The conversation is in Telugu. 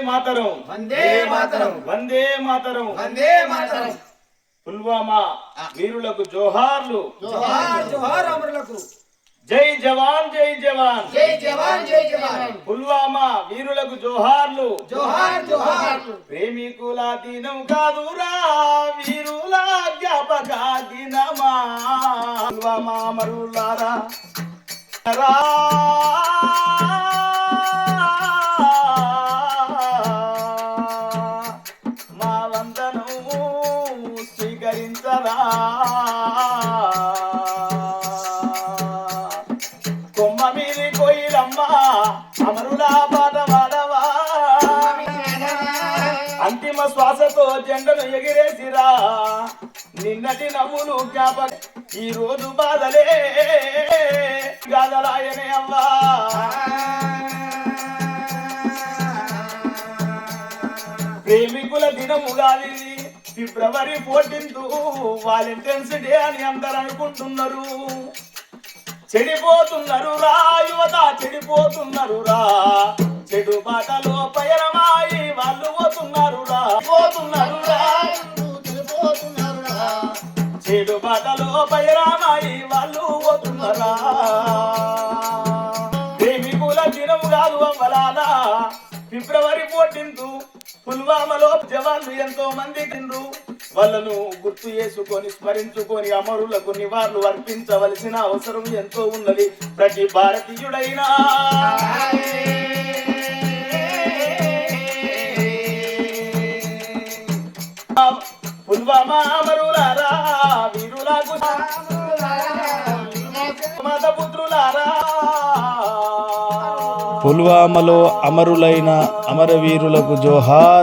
మాతరం వందే మాతరం వందే మాతరం వందే మాతరం. పుల్వామా వీరులకు జోహార్లు. జోహార్ జోహార్ అమరులకు. జై జవాన్ జై జవాన్. జై జవాన్ జై జవాన్. పుల్వామా వీరులకు జోహార్లు. జోహార్ జోహార్. ప్రేమికుల దినం కాదురా వీరుల జ్ఞాపక దినమా. పుల్వామా అమరులారా రా. మా వందనం స్వీకరించరా. కొమ్మ మీది కోయిలమ్మ అమరులా పాట వాడవా. అంతిమ శ్వాసతో జెండను ఎగిరేసిరా. నిన్నటి నవ్వులు జ్ఞాపక ఈ రోజు బాధలే గాదలాయనే అవ్వా. ప్రేమికుల దినము కాదు ఫిబ్రవరి 14 వాలంటైన్స్ డే అని అందరు అనుకుంటున్నారు. చెడిపోతున్నారు రా యువత, చెడిపోతున్నారు రా. చెడు బాటలో పయనమాయి వాళ్ళు పోతున్నారు రా. పోతున్నారు రా చెడు బాటలో పయనమాయి వాళ్ళు పోతున్నారా. ప్రేమికుల దినము కాదు అవ్వలాలా ఫిబ్రవరి 14 పుల్వామాలో జవాన్లు ఎంతో మంది తిండ్రు. వాళ్ళను గుర్తు చేసుకొని స్మరించుకొని అమరులకు నివాళులు అర్పించవలసిన అవసరం ఎంతో ఉన్నది. ప్రతి భారతీయుడైనా పుల్వామా అమరులారా వీరులకు మాతపుత్రులారా. పుల్వామాలో అమరులైన అమరవీరులకు జోహార్.